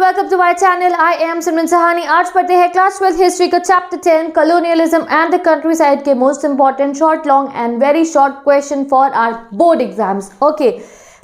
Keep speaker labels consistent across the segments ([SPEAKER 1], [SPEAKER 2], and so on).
[SPEAKER 1] welcome to my channel. I am Simran Sahani. आज पढ़ते हैं क्लास 12 हिस्ट्री का chapter 10 colonialism and the countryside के most important short, long and very short question for our board exams. Okay.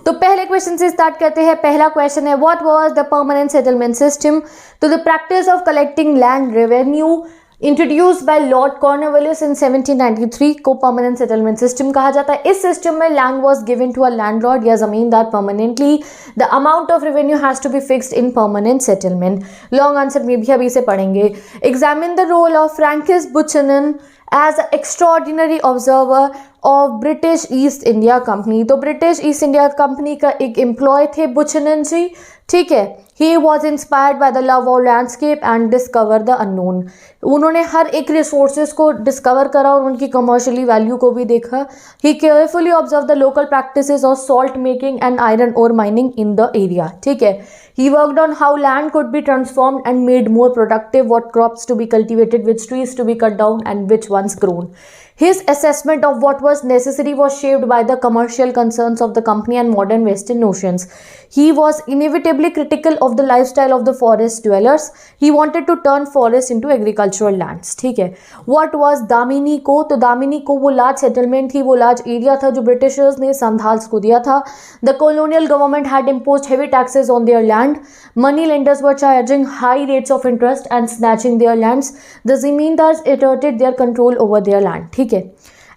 [SPEAKER 1] तो पहले question से start करते हैं. पहला क्वेश्चन है what was the permanent settlement system. तो the practice of collecting land revenue introduced by Lord Cornwallis in 1793 को permanent settlement system कहा जाता है. इस सिस्टम में land was given to a landlord या zamindar permanently. The amount of revenue has to be fixed in permanent settlement. Long answer में भी अभी से पढ़ेंगे. Examine the role of Francis Buchanan as a extraordinary observer of British East India Company. तो British East India Company का एक employ थे Buchanan ji. ठीक है. He was inspired by the love of landscape and discover the unknown. उन्होंने हर एक resources को discover करा और उनकी कमर्शियली वैल्यू को भी देखा. He carefully observe the local practices of salt making and iron ore mining in the area. ठीक है. He worked on how land could be transformed and made more productive, what crops to be cultivated, which trees to be cut down and which ones grown. His assessment of what was necessary was shaped by the commercial concerns of the company and modern Western notions. He was inevitably critical of the lifestyle of the forest dwellers. He wanted to turn forests into agricultural lands. ठीक है. What was Damini को? तो दामिनी को वो large settlement थी, वो large area था जो ब्रिटिशर्स ने संथाल्स को दिया था. The colonial government had imposed heavy taxes on their land. Money lenders were charging high rates of interest and snatching their lands. The zamindars asserted their control over their land. ठीक है.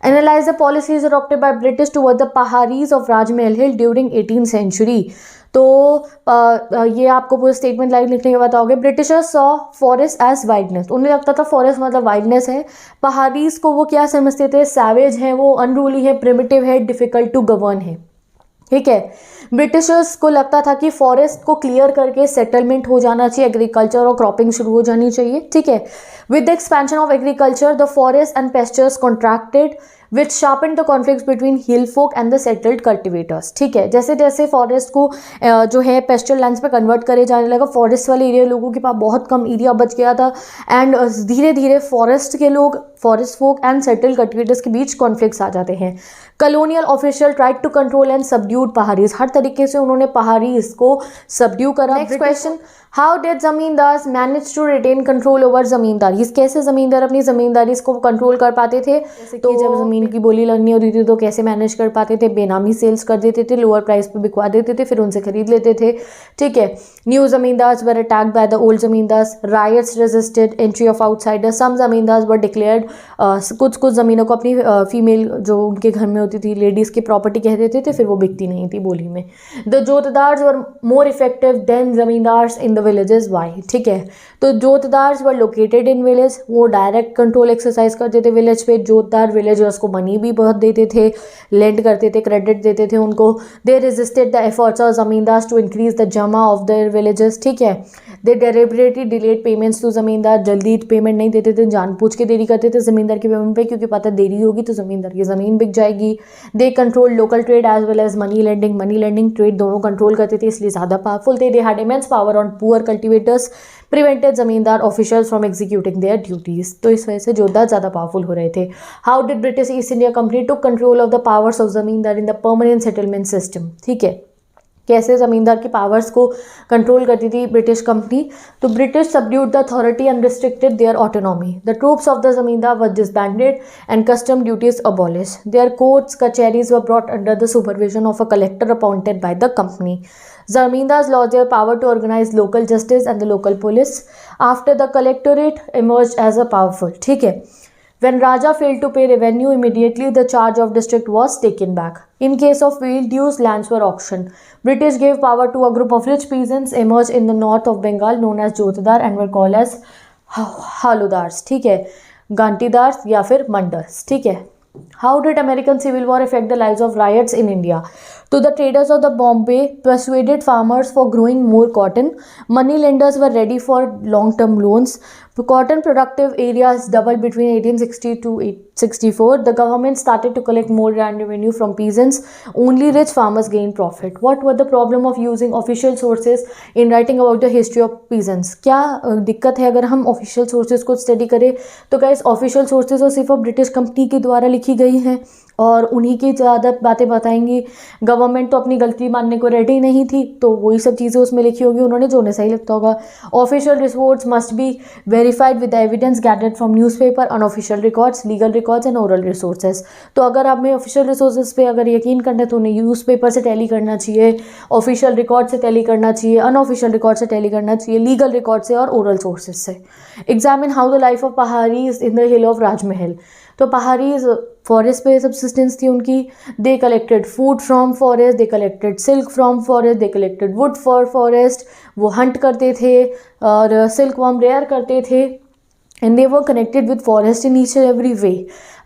[SPEAKER 1] Analyze the policies adopted by British toward the Paharis of Rajmahal Hill during 18th century. तो ये आपको पूरा statement line लिखने के बताओगे. Britishers saw forest as wildness. उन्हें लगता था फॉरेस्ट मतलब वाइल्डनेस है. पहाड़ीज को वो क्या समझते थे? सैवेज हैं, वो अनरूली है, प्रिमिटिव है, डिफिकल्ट टू गवर्न है. ठीक है. ब्रिटिशर्स को लगता था कि फॉरेस्ट को क्लियर करके सेटलमेंट हो जाना चाहिए, एग्रीकल्चर और क्रॉपिंग शुरू हो जानी चाहिए. ठीक है. With the expansion of agriculture the forest and pastures contracted which sharpen the conflict between hill folk and the settled cultivators. ठीक है. जैसे जैसे फॉरेस्ट को जो है पेस्चर लैंड्स पे कन्वर्ट करे जाने लगा, फॉरेस्ट वाले एरिया लोगों के पास बहुत कम एरिया बच गया था एंड धीरे धीरे फॉरेस्ट के लोग, forest folk and settled cultivators के बीच कॉन्फ्लिक्ट्स आ जाते हैं. Colonial official tried to control and subdued Paharis. हर तरीके से उन्होंने पहाड़ीज को सबड्यू करा. Next question, how did zamindars manage to retain control over zamindari. कैसे जमींदार अपनी जमींदारी को कंट्रोल कर पाते थे? तो जब जमीन की बोली लगनी होती थी तो कैसे मैनेज कर पाते थे? बेनामी सेल्स कर देते थे, लोअर प्राइस पे बिकवा देते थे, फिर उनसे खरीद लेते थे. ठीक है. New zamindars were attacked by the old zamindars. Ryots resisted entry of outsiders. Some zamindars were declared. कुछ जमीनों को अपनी फीमेल जो उनके घर में होती थी लेडीज की प्रॉपर्टी कह देते थे, फिर वो बिकती नहीं थी बोली में. The jotedars were more effective than zamindars in the villages. Why? ठीक है. तो jotedars were located in village. वो डायरेक्ट कंट्रोल एक्सरसाइज करते थे विलेज पे. जोतदार विलेजर्स को मनी भी बहुत देते थे, लेंड करते थे, क्रेडिट देते थे उनको. They resisted the efforts of zamindars to increase the jama of their villages. ठीक है. They deliberately delayed payments to zamindar. जल्दी पेमेंट नहीं देते थे, जानबूझ के देरी करते थे जमींदार की पेमेंट पे, क्योंकि पता देरी होगी तो जमींदार की जमीन बिक जाएगी. They control local trade as well as money lending. Money lending trade दोनों कंट्रोल करते थे, इसलिए ज़्यादा पावरफुल थे. They had immense power on poor cultivators, prevented zamindar officials from executing their duties. तो इस वजह से जोतदार ज़्यादा पावरफुल हो रहे थे. How did British East India Company took control of the powers of zamindar in the permanent settlement system. ठीक है. कैसे ज़मींदार की पावर्स को कंट्रोल करती थी ब्रिटिश कंपनी? तो British subdued the authority and restricted their autonomy. The troops of the zamindar were disbanded and custom duties abolish. Their courts kacheris were brought under the supervision of a collector appointed by the company. Zamindars lost their power to organize local justice and the local police after the collectorate emerged as a powerful. ठीक है. When Raja failed to pay revenue, immediately the charge of district was taken back. In case of field dues, lands were auctioned. British gave power to a group of rich peasants emerged in the north of Bengal known as Jotadar and were called as Haludars. ठीक है. गांटीदार्स या फिर मंडर्स. ठीक है. How did American Civil War affect the lives of riots in India? So the traders of the Bombay persuaded farmers for growing more cotton. Money lenders were ready for long-term loans. The cotton productive areas doubled between 1860 to 1864. The government started to collect more land revenue from peasants. Only rich farmers gained profit. What were the problem of using official sources in writing about the history of peasants? क्या दिक्कत है अगर हम official sources को study करें? तो guys official sources और सिर्फ ब्रिटिश कंपनी के द्वारा लिखी गई हैं. और उन्हीं की ज़्यादा बातें बताएंगी। गवर्नमेंट तो अपनी गलती मानने को रेडी नहीं थी, तो वही सब चीज़ें उसमें लिखी होगी उन्होंने, जो उन्हें सही लगता होगा। Official reports must be verified with evidence gathered from newspaper, unofficial records, legal records and oral resources. तो अगर आप में ऑफिशियल रिसोर्सेज पे अगर यकीन करना है तो उन्हें न्यूज़पेपर से टैली करना चाहिए, ऑफिशियल रिकॉर्ड से टैली करना चाहिए, अनऑफिशियल रिकॉर्ड से टैली करना चाहिए, लीगल रिकॉर्ड से और ओरल सोर्सेज से। Examine how the life of Paharis in the hill of Rajmahal. तो पहाड़ीज फॉरेस्ट पे सबसिस्टेंस थी उनकी। They collected food from forest, they collected silk from forest, they collected wood for forest. वो हंट करते थे और सिल्क वर्म रेयर करते थे। And they were connected with forest in each and every way.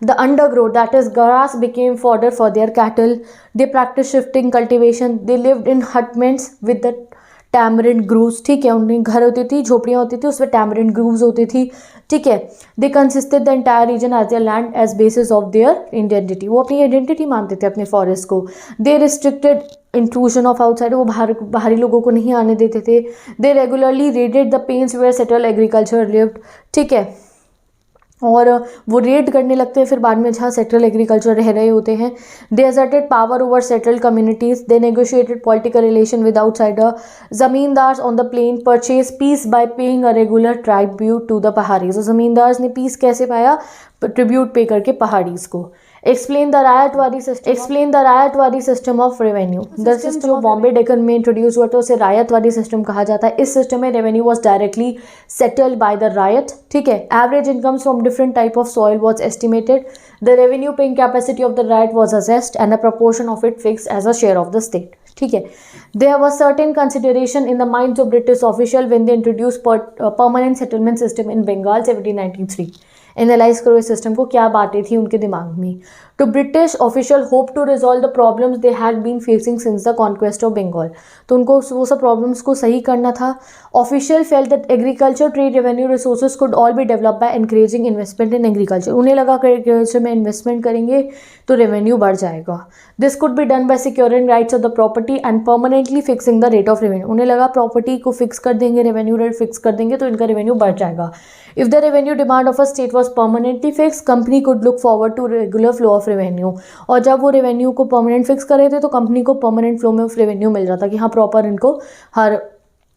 [SPEAKER 1] The undergrowth, that is grass, became fodder for their cattle. They practiced shifting cultivation. They lived in hutments with the tamarind groves. ठीक है, उनके घर होती थी, झोपड़ियाँ होती थी, उसमें tamarind groves होती थी। ठीक है, they consisted the entire region as their land as basis of their identity. वो अपनी identity मानते थे अपने forest को। They restricted intrusion of outside, वो बाहरी लोगों को नहीं आने देते थे। They regularly raided the plains where settle agriculture lived. ठीक है, और वो रेड करने लगते हैं फिर बाद में जहाँ सेटल एग्रीकल्चर रह रहे होते हैं। They asserted power over settled communities. They negotiated political relation with outsider. Zamindars on the plain purchase peace by paying a regular tribute to the Paharis. तो जमींदार्स ने पीस कैसे पाया? ट्रिब्यूट पे करके पहाड़ीज को। Explain the ryotwari system of revenue. The system जो बॉम्बे डेक्कन में इंट्रोड्यूस हुआ था उसे रायतवाड़ी सिस्टम कहा जाता है। इस सिस्टम में revenue was directly settled by the ryot. ठीक है, average incomes from different type of soil was estimated. The revenue paying capacity of the ryot was assessed and a proportion of it fixed as a share of the state. ठीक है, there was certain consideration in the minds of British official when they introduce permanent settlement system in Bengal 1793। Analyze करो इस system को, क्या बातें थी उनके दिमाग में। तो British official hope to resolve the problems they had been facing since the conquest of Bengal. तो उनको वो सब प्रॉब्लम्स को सही करना था। Official felt that agriculture, trade, revenue resources could all be develop by encouraging investment in agriculture. उन्हें लगा कि एग्रीकल्चर में इन्वेस्टमेंट करेंगे तो रेवेन्यू बढ़ जाएगा। This could be done by securing rights of the property and permanently fixing the rate of revenue. उन्हें लगा प्रॉपर्टी को फिक्स कर देंगे, रेवेन्यू रेट फिक्स कर देंगे तो इनका रेवेन्यू बढ़ जाएगा। If the revenue demand of a state was permanently fixed, company could look forward to regular flow of revenue. और जब वो रेवेन्यू को परमानेंट फिक्स कर रहे थे तो कंपनी को परमानेंट फ्लो में रेवेन्यू मिल जाता कि हाँ प्रॉपर इनको हर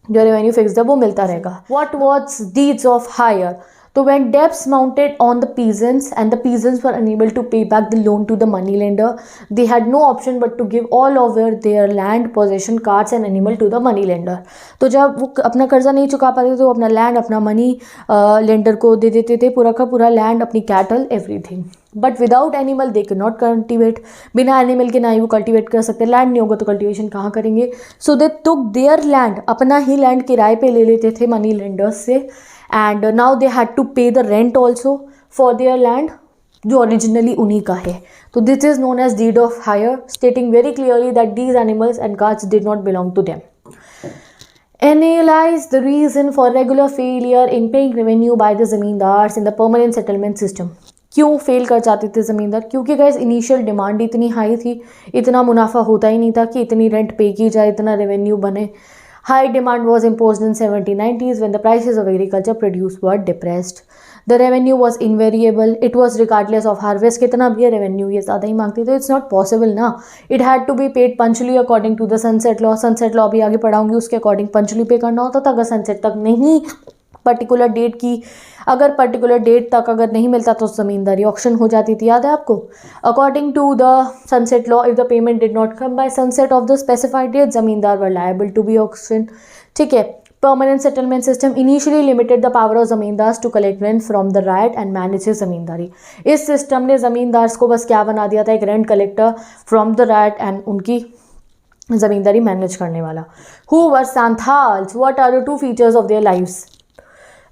[SPEAKER 1] जो रेवेन्यू फिक्स है वो मिलता रहेगा। What was deeds of hire? So when debts mounted on the peasants and the peasants were unable to pay back the loan to the money lender, they had no option but to give all over their land, possession, carts and animal to the money lender. तो जब वो अपना कर्जा नहीं चुका पाते तो अपना लैंड, अपना मनी लेंडर को दे देते थे, पूरा का पूरा लैंड, अपनी cattle, everything. But without animal they can not cultivate. बिना एनिमल के ना ही वो कल्टिवेट कर सकते, लैंड नहीं होगा तो कल्टिवेशन कहाँ करेंगे। सो दे टुक देयर लैंड, अपना ही लैंड किराए पे ले लेते थे मनी लेंडर्स से। And now they had to pay the rent also for their land जो ओरिजिनली उन्हीं का है। तो this is known as deed of hire, stating very clearly that these animals and carts did not belong to them. Analyze the reason for regular failure in paying revenue by the zamindars in the permanent settlement system. क्यों fail कर जाते थे ज़मींदार? क्योंकि guys initial demand इतनी high थी, इतना मुनाफा होता ही नहीं था कि इतनी रेंट पे की जाए, इतना रेवेन्यू बने। High demand was imposed in 1790s when the prices of agriculture produce were depressed. The revenue was invariable. It was regardless of harvest. कितना भी revenue ये ज़्यादा ही मांगते थे. It's not possible ना. It had to be paid punctually according to the sunset law. Sunset law भी आगे पढ़ाऊंगी, उसके according punctually पे करना होता था। अगर sunset तक नहीं, पर्टिकुलर डेट की, अगर पर्टिकुलर डेट तक अगर नहीं मिलता तो ज़मींदारी ऑक्शन हो जाती थी, याद है आपको। According to the sunset law, if the payment did not come by sunset of the specified date, zamindar were liable to be auction. ठीक है। Permanent settlement system initially limited the power of zamindars to collect rent from the ryot and manage zamindari. इस system ने ज़मींदार्स को बस क्या बना दिया था, एक rent collector from the ryot and उनकी ज़मींदारी मैनेज करने वाला। Who were Santhals? What are the two features of their lives?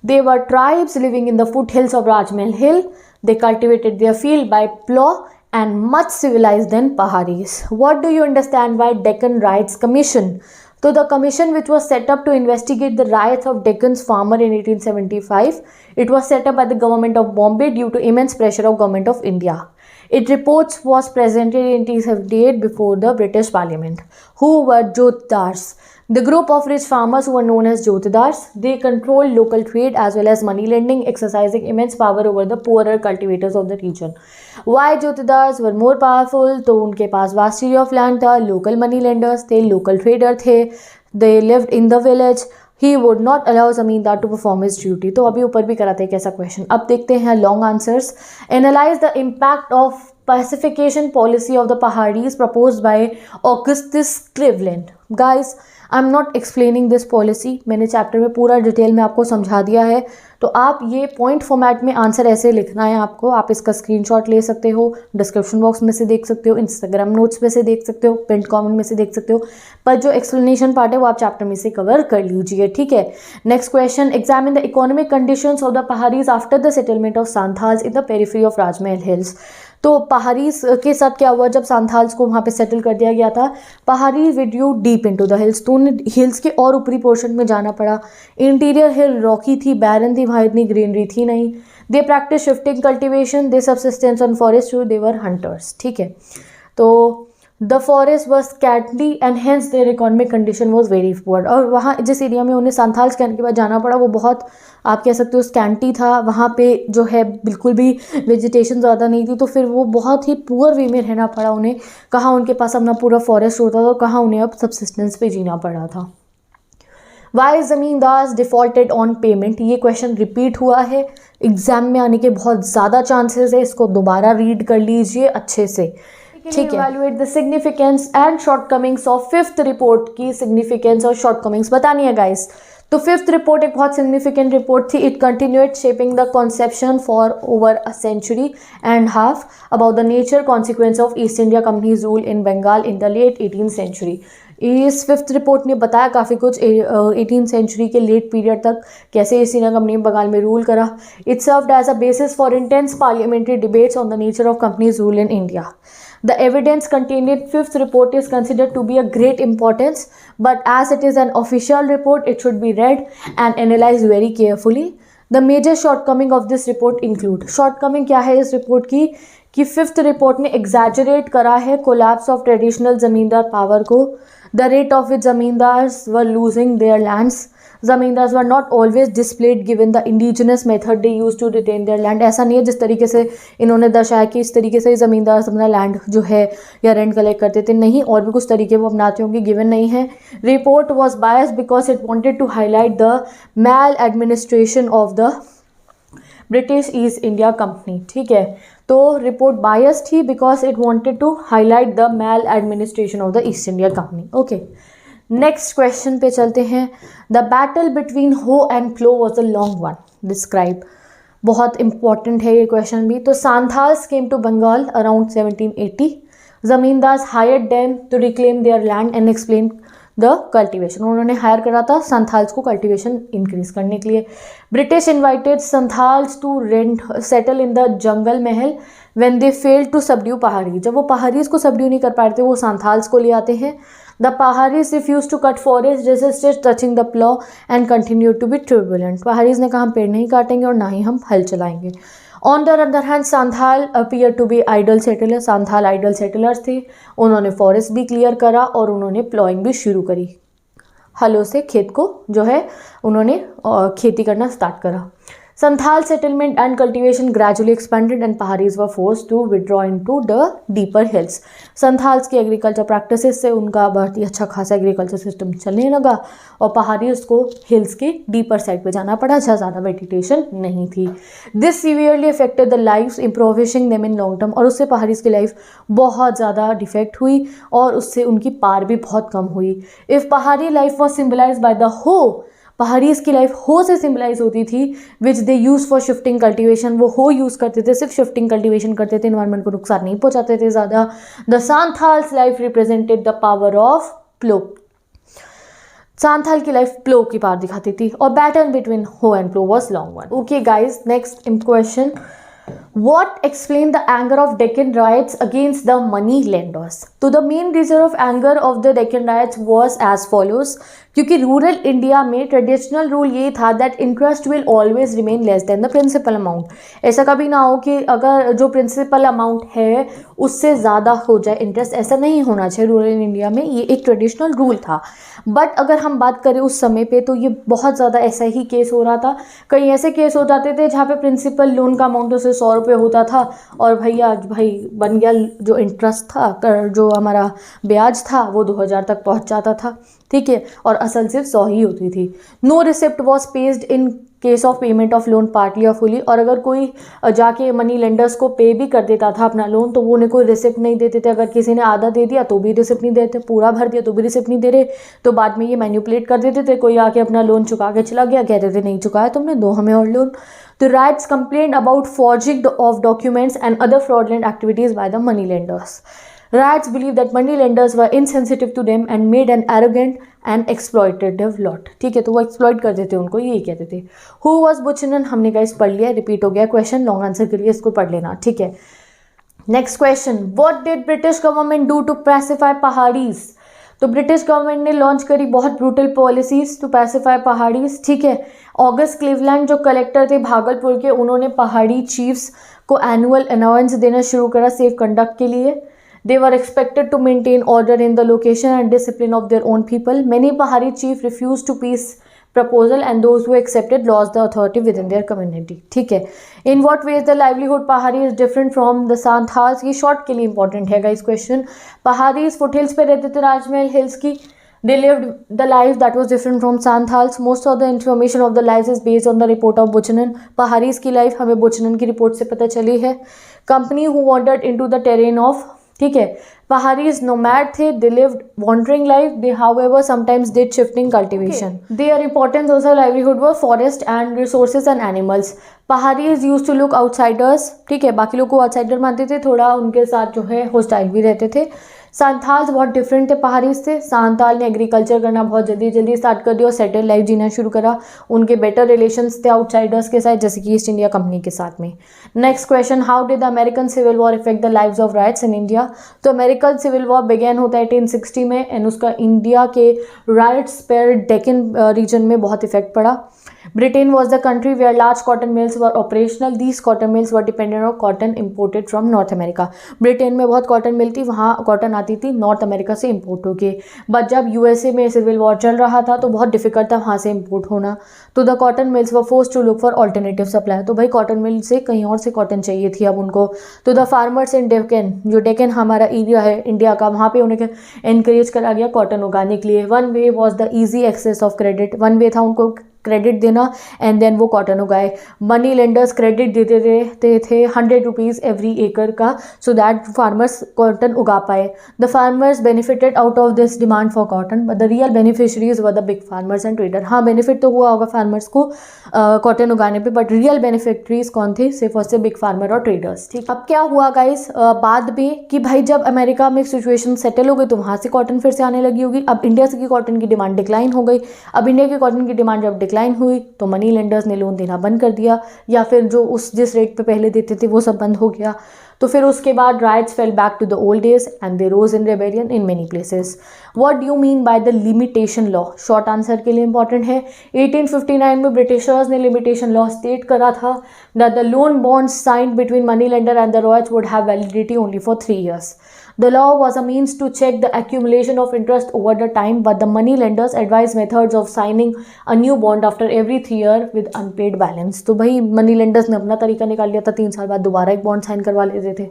[SPEAKER 1] They were tribes living in the foothills of Rajmahal Hill. They cultivated their field by plough and much civilized than Paharis. What do you understand by Deccan Riots Commission? So the commission which was set up to investigate the riots of Deccan's farmer in 1875, it was set up by the government of Bombay due to immense pressure of government of India. Its reports was presented in 1878 before the British Parliament. Who were Jotdars? The group of rich farmers who were known as jotidars, they controlled local trade as well as money lending, exercising immense power over the poorer cultivators of the region. Why jotidars were more powerful? तो उनके पास vast area of land था, local money lenders थे, local trader थे, they lived in the village. He would not allow जमींदार to perform his duty. तो अभी ऊपर भी कराते हैं कैसा क्वेश्चन. अब देखते हैं long answers. Analyze the impact of pacification policy of the Pahadis proposed by Augustus Cleveland. Guys, I am not explaining this policy. मैंने चैप्टर में पूरा डिटेल में आपको समझा दिया है. तो आप ये पॉइंट फॉर्मेट में आंसर ऐसे लिखना है आपको. आप इसका स्क्रीनशॉट ले सकते हो, डिस्क्रिप्शन बॉक्स में से देख सकते हो, इंस्टाग्राम नोट्स में से देख सकते हो, पिन कमेंट में से देख सकते हो. पर जो एक्सप्लेनेशन पार्ट है वो आप चैप्टर में से कवर कर लीजिए. ठीक है. Next question. Examine the economic conditions of the Paharis after the settlement of Santhals in the periphery of Rajmahal hills. तो पहाड़ीज के साथ क्या हुआ जब सांथाल्स को वहाँ पे सेटल कर दिया गया था. पहाड़ी विड्यू डीप इनटू द हिल्स. तो उन्हें हिल्स के और ऊपरी पोर्शन में जाना पड़ा. इंटीरियर हिल रॉकी थी, बैरन थी, वहाँ इतनी ग्रीनरी थी नहीं. They practice shifting cultivation, they subsistence on forest, they were hunters. ठीक है. तो the forest was scantly and hence their economic condition was very poor. और वहाँ जिस एरिया में उन्हें सांथाल्स कहने के बाद जाना पड़ा वो बहुत, आप कह सकते हो, स्कैंटी था. वहाँ पे जो है बिल्कुल भी वेजिटेशन ज़्यादा नहीं थी. तो फिर वो बहुत ही पुअर वे में रहना पड़ा उन्हें. कहाँ उनके पास अपना पूरा फॉरेस्ट होता था, कहाँ उन्हें अब सबसिस्टेंस पे जीना पड़ा था. वाई जमींदार डिफॉल्टेड ऑन पेमेंट. ये क्वेश्चन रिपीट हुआ है, एग्जाम में आने के बहुत ज़्यादा चांसेस है. इसको दोबारा रीड कर लीजिए अच्छे से. ठीक है. Evaluate the significance and shortcomings of fifth report. की सिग्निफिकेंस और शॉर्टकमिंग्स बतानी है गाइस. तो फिफ्थ रिपोर्ट एक बहुत सिग्निफिकेंट रिपोर्ट थी. It continued shaping the conception for over a century and half about the nature consequence of East India companies rule in Bengal in the late 18th century. इस fifth report ने बताया काफ़ी कुछ 18th century के late period तक कैसे east India company ने बंगाल में रूल करा. It served as a basis for intense parliamentary debates on the nature of companies rule in India. The evidence contained in fifth report is considered to be a great importance, but as it is an official report, it should be read and analyzed very carefully. The major shortcoming of this report include. Shortcoming क्या है इस report की कि fifth report ने exaggerate करा है collapse of traditional जमींदार power को. The rate of which zamindars were losing their lands. Zamindars were not always displaced given the indigenous method they use to retain their land. ऐसा नहीं है जिस तरीके से इन्होंने दर्शाया कि इस तरीके से ज़मींदार अपना लैंड जो है या रेंट कलेक्ट करते थे. नहीं, और भी कुछ तरीके वो अपनाते होंगे, गिवन नहीं है. Report was biased because it wanted to highlight the male administration of the British East India Company. ठीक है. तो रिपोर्ट बायस्ड थी because it wanted to highlight the male administration of the East India Company. Okay. Next question पे चलते हैं. The battle between hoe and plough was a long one. Describe. बहुत important है ये क्वेश्चन भी. तो Santhals came to Bengal around 1780. Zamindars hired them to reclaim their land and explain the cultivation. उन्होंने hire करा था सांथाल्स को कल्टिवेशन इंक्रीज करने के लिए. British invited Santhals to rent settle in the Jungle Mahal when they failed to subdue Pahari. जब वो पहाड़ीज को सबड्यू नहीं कर पाए थे वो सांथाल्स को ले आते हैं. The Paharis refused to cut forest, resisted touching the plow and continued to be turbulent. Paharis ने कहा हम पेड़ नहीं काटेंगे और ना ही हम हल चलाएंगे. On the other hand, Santhal appeared to be idle settlers. Santhal idle settlers थे. उन्होंने फॉरेस्ट भी क्लियर करा और उन्होंने प्लॉइंग भी शुरू करी. हलों से खेत को जो है उन्होंने खेती करना स्टार्ट करा. Santhal settlement and cultivation gradually expanded and Paharis were forced to withdraw into the deeper hills. Santhals की एग्रीकल्चर प्रैक्टिसेस से उनका बहुत ही अच्छा खासा एग्रीकल्चर सिस्टम चलने लगा और पहाड़ीज को हिल्स के डीपर साइड पे जाना पड़ा जहाँ ज़्यादा वेजिटेशन नहीं थी. This severely affected the life impoverishing them in long term. और उससे पहाड़ीज की लाइफ बहुत ज़्यादा डिफेक्ट हुई और उससे उनकी पार भी बहुत कम हुई. If Pahari life was symbolised by the hoe, Paharis की लाइफ हो से सिम्बलाइज होती थी which they use for shifting cultivation. वो हो यूज़ करते थे, सिर्फ शिफ्टिंग कल्टिवेशन करते थे, इन्वायरमेंट को नुकसान नहीं पहुंचाते थे ज़्यादा. The Santhals life represented the power of plough. Santhal की लाइफ प्लो की पावर दिखाती थी और battle between hoe and plough was long one. Okay guys, next question. What explained the anger of Deccan riots against the money lenders? तो the main reason of anger of the Deccan riots was as follows. क्योंकि rural India में traditional rule ये था that interest will always remain less than the principal amount. ऐसा कभी ना हो कि अगर जो प्रिंसिपल अमाउंट है उससे ज़्यादा हो जाए इंटरेस्ट, ऐसा नहीं होना चाहिए रूरल इंडिया में. ये एक ट्रेडिशनल रूल था. बट अगर हम बात करें उस समय पे तो ये बहुत ज़्यादा ऐसा ही केस हो रहा था. कई ऐसे केस हो जाते थे जहाँ पे प्रिंसिपल लोन का अमाउंट उससे 100 रुपये होता था और भैया भाई बन गया जो इंटरेस्ट था, जो हमारा ब्याज था वो 2000 तक पहुँच जाता था. ठीक है, और असल सिर्फ 100 ही होती थी. No receipt was paid in case of payment of loan partly और फुली. और अगर कोई जाके मनी लेंडर्स को पे भी कर देता था अपना लोन तो वो उन्हें कोई रिसिप्ट नहीं देते थे. अगर किसी ने आधा दे दिया तो भी रिसिप्ट नहीं देते, पूरा भर दिया तो भी रिसिप्ट नहीं दे रहे. तो बाद में ये मैन्युपुलेट कर देते थे. कोई आके अपना लोन चुका के चला गया, कहते थे नहीं चुकाया तुमने, दो हमें और loan. The riots complained about forging of documents and other fraudulent activities by the money lenders. Riots believed that money lenders were insensitive to them and made an arrogant and exploitative lot. ठीक है, तो वो exploit करते थे उनको, यही कहते थे. Who was Buchanan? हमने गाइस पढ़ लिया, रिपीट हो गया क्वेश्चन. लॉन्ग आंसर के लिए इसको पढ़ लेना. ठीक है, next question. What did British government do to pacify pahadis? तो ब्रिटिश गवर्नमेंट ने लॉन्च करी बहुत brutal policies to pacify pahadis. ठीक है, ऑगस्ट क्लीवलैंड जो कलेक्टर थे भागलपुर के, उन्होंने पहाड़ी चीफ्स को एनुअल अलाउंस देना शुरू करा सेफ कंडक्ट के लिए. They were expected to maintain order in the location and discipline of their own people. Many Pahari chiefs refused to peace proposal and those who accepted lost the authority within their community. ठीक है, in what ways the livelihood Pahari is different from the Santhals? ये short के लिए important है guys question. Paharis foothills पे रहते थे, राजमहल hills की. They lived the life that was different from Santhals. Most of the information of the lives is based on the report of Buchanan. Paharis की life हमें बुचनन की report से पता चली है. Company who wandered into the terrain of, ठीक है, Paharis nomad थे. They lived wandering life. They however sometimes did shifting cultivation. Their important social livelihood were forest and resources and animals. Paharis use to look outsiders. ठीक है, बाकी लोग को outsider मानते थे, थोड़ा उनके साथ जो है होस्टाइल भी रहते थे. सांथाल्स बहुत डिफरेंट थे पहाड़ीज से. सांथाल ने एग्रीकल्चर करना बहुत जल्दी स्टार्ट कर दिया और सेटल लाइफ जीना शुरू करा. उनके बेटर रिलेशंस थे आउटसाइडर्स के साथ, जैसे कि ईस्ट इंडिया कंपनी के साथ में. Next question. How did the American civil war affect the lives of ryots in India? तो अमेरिकन सिविल वॉर बिगेन होता है 1860 में एंड उसका इंडिया के राइट्स पर डेक्कन रीजन में बहुत इफेक्ट पड़ा. Britain was the country where large cotton mills were operational. These cotton mills were dependent on cotton imported from North America. Britain में बहुत कॉटन मिल थी, वहाँ कॉटन आती थी नॉर्थ अमेरिका से इम्पोर्ट होके. बट जब यूएसए में सिविल वॉर चल रहा था तो बहुत डिफिकल्ट था वहाँ से इम्पोर्ट होना. तो the cotton mills were forced to look for alternative supply. तो भाई कॉटन मिल से कहीं और से कॉटन चाहिए थी अब उनको. तो द फार्मर्स इन डेक्कन, जो डेक्कन हमारा एरिया है इंडिया का, वहाँ पे उन्हें एनकरेज करा गया कॉटन उगाने के लिए. One way was the easy access of credit. One way था उनको क्रेडिट देना एंड देन वो कॉटन उगाए. मनी लेंडर्स क्रेडिट देते थे 100 रुपीज़ एवरी एकड़ का, सो दैट फार्मर्स कॉटन उगा पाए. The farmers benefited out of this demand for cotton but the real beneficiaries were the big farmers and trader. हाँ, benefit तो हुआ होगा फार्मर्स को कॉटन उगाने पे, बट रियल बेनिफिटरीज कौन थे? सिर्फ और सिर्फ बिग फार्मर और ट्रेडर्स. ठीक, अब क्या हुआ गाइस बाद में कि भाई जब अमेरिका में सिचुएशन सेटल हो गई तो वहाँ से कॉटन फिर से आने लगी होगी. अब इंडिया से की कॉटन की डिमांड डिक्लाइन हो गई. अब इंडिया की कॉटन की डिमांड जब डिक्लाइन हुई तो मनी लेंडर्स ने लोन देना बंद कर दिया, या फिर जो जिस रेट पे पहले देते थे वो सब बंद हो गया. तो फिर उसके बाद ryots fell back to the old days and they rose in rebellion in many places. What do you mean by the limitation law? Short answer के लिए इंपॉर्टेंट है. 1859 में ब्रिटिशर्स ने लिमिटेशन लॉ स्टेट करा था that the loan bonds signed between money lender and the Royals would have validity only for 3 years. The law was a means to check the accumulation of interest over the time, but the money lenders advised methods of signing a new bond after every 3 years with unpaid balance. तो भाई money lenders ने अपना तरीका निकाल लिया था, 3 साल बाद दोबारा एक बॉन्ड साइन करवा लेते थे.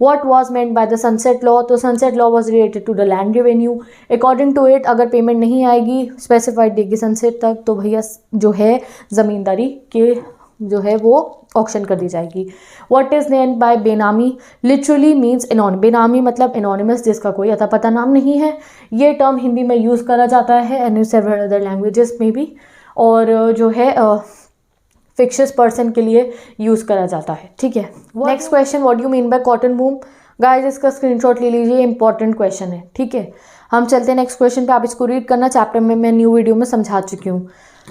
[SPEAKER 1] What was meant by the sunset law? तो sunset law was related to the land revenue. According to it, अगर पेमेंट नहीं आएगी स्पेसिफाइड डेट की सनसेट तक तो भैया जो है ज़मींदारी के जो है वो ऑक्शन कर दी जाएगी. व्हाट इज नेम्ड बाय बेनामी? Literally means anonymous. बेनामी मतलब एनोनिमस, जिसका कोई अता पता नाम नहीं है. ये टर्म हिंदी में यूज़ करा जाता है and in several other languages में भी, और जो है फिक्शियस पर्सन के लिए यूज़ करा जाता है. ठीक है, next question. What you mean bye cotton boom? Guys इसका स्क्रीनशॉट ले लीजिए, इंपॉर्टेंट क्वेश्चन है. ठीक है, हम चलते हैं नेक्स्ट क्वेश्चन पे, आप इसको रीड करना, चैप्टर में मैं न्यू वीडियो में समझा चुकी हूँ।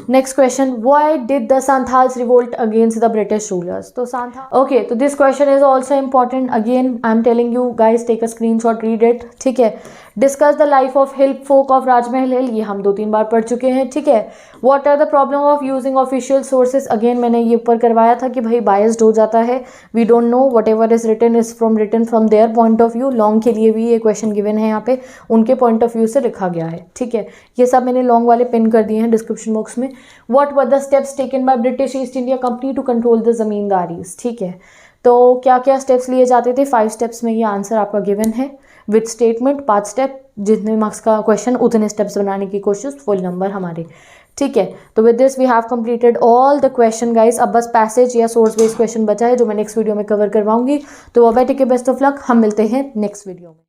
[SPEAKER 1] Next question, why did the Santhals revolt against the British rulers? तो सांथाल, ओके, तो this question is also important, again I am telling you guys, take a screenshot, read it, ठीक है। Discuss the life of hill folk of Rajmahal hill, ये हम 2-3 बार पढ़ चुके हैं, ठीक है। What are the problem of using official sources, again मैंने ये ऊपर करवाया था कि भाई बायस्ड हो जाता है, we don't know whatever is written is written from their point of view. Long के लिए भी ये क्वेश्चन गिवन है यहाँ पे, उनके पॉइंट ऑफ व्यू से लिखा गया है, ठीक है। ये सब मैंने लॉन्ग वाले पिन कर दिए हैं डिस्क्रिप्शन बॉक्स में। What were the steps taken by British East India Company to control the zamindaris, ठीक है। तो क्या क्या स्टेप्स लिए जाते थे, 5 स्टेप्स में ये आंसर आपका गिवन है विद स्टेटमेंट, 5 स्टेप, जितने मार्क्स का क्वेश्चन उतने स्टेप्स बनाने की कोशिश, फुल नंबर हमारे, ठीक है। तो with this we have completed all the question guys. अब बस पैसेज या सोर्स बेस्ड क्वेश्चन बचा है जो मैं नेक्स्ट वीडियो में कवर करवाऊंगी। तो bye, take care, best of luck, हम मिलते हैं नेक्स्ट वीडियो में।